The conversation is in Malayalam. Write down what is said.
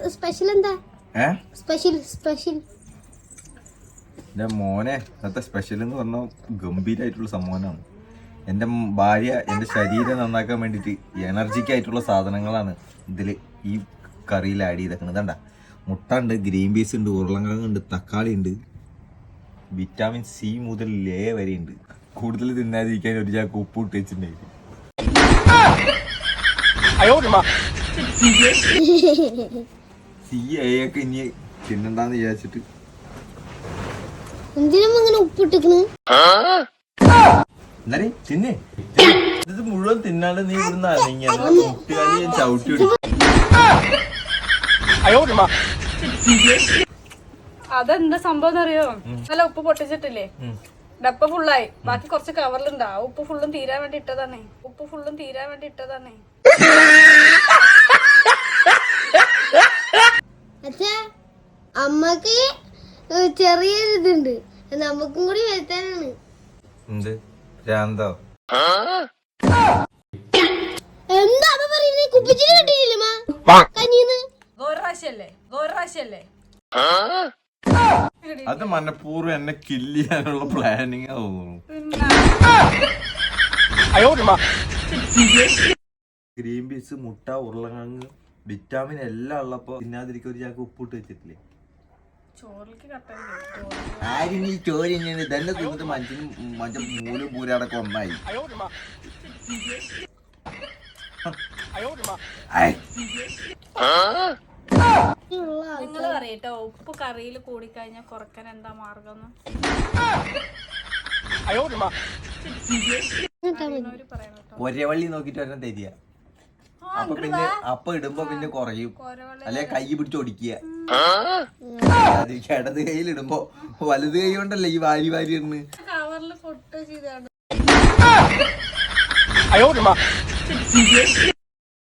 സ്പെഷ്യൽ എന്താ? എന്റെ മോനെ ഇന്നത്തെ സ്പെഷ്യൽ എന്ന് പറഞ്ഞാൽ ഗംഭീരമായിട്ടുള്ള സംഭവമാണ്. എൻ്റെ ഭാര്യ എൻ്റെ ശരീരം നന്നാക്കാൻ വേണ്ടിയിട്ട് എനർജിക്കായിട്ടുള്ള സാധനങ്ങളാണ് ഇതിൽ ഈ കറിയിൽ ആഡ് ചെയ്തേക്കുന്നത്. കണ്ട, മുട്ട ഉണ്ട്, ഗ്രീൻ പീസ് ഉണ്ട്, ഉരുളക്കിഴങ്ങ് ഉണ്ട്, തക്കാളി ഉണ്ട്, വിറ്റാമിൻ സി മുതൽ എ വരെ ഉണ്ട്. കൂടുതൽ തിന്നാതിരിക്കാൻ ഒരു ചാക്ക് ഉപ്പ് ഇട്ട് വെച്ചിട്ടുണ്ടായിരുന്നു. സി എ ഒക്കെ ഇനി തിന്നണ്ടെന്ന് വിചാരിച്ചിട്ട് എന്നാലേ തിന്നേ. ഇത് മുഴുവൻ തിന്നാണ്ട് നീ ഇവിടുന്ന് മുട്ടുകാലി ചവിട്ടി അതെന്താ സംഭവം അറിയോ? നല്ല ഉപ്പ് പൊട്ടിച്ചിട്ടില്ലേ, ഡപ്പ ഫുള്ളായി, ബാക്കി കുറച്ച് കവറിലുണ്ടാ. ഉപ്പ് ഫുള്ളും തീരാൻ വേണ്ടി ഇട്ടതാണേ. അമ്മക്ക് ചെറിയൊരു ഇതുണ്ട്, നമുക്കും കൂടി വരുത്താനാണ്. എന്താ പറയുന്നത്? കുപ്പിച്ചിട്ട് കിട്ടിയില്ലേ കഞ്ഞീന്ന്? ഗോറാശല്ലേ അത് മനഃപൂർവ്വം എന്നെ കില്ല് ചെയ്യാനുള്ള പ്ലാനിങ് തോന്നുന്നു. ഗ്രീൻ പീസ്, മുട്ട, ഉരുളക്കിഴങ്ങ്, വിറ്റാമിൻ എല്ലാം ഉള്ളപ്പോ തിന്നാതിരിക്കും ഒരു ചാക്ക് ഉപ്പിട്ട് വെച്ചിട്ടില്ലേ? ആരും ഈ ചോരി തന്നെ തിന്നിട്ട് മനുഷ്യനും മൂലും പൂരാടൊക്കെ ഒന്നായി. നിങ്ങൾ പറയട്ടോ, ഉപ്പ് കറിയിൽ കൂടിക്കഴിഞ്ഞാൽ കുറക്കാൻ എന്താ മാർഗം? ഒരവള്ളി നോക്കിട്ട് വരാൻ തരിക. അപ്പൊ പിന്നെ ഇടുമ്പോ പിന്നെ കുറയും. അല്ലെ കൈ പിടിച്ച് ഒടിക്കുക. ഇടത് കൈയിൽ ഇടുമ്പോ വലത് കൈ കൊണ്ടല്ലേ ഈ വാരി ഇടുന്നു. കവറിൽ പൊട്ട് ചെയ്താണ്.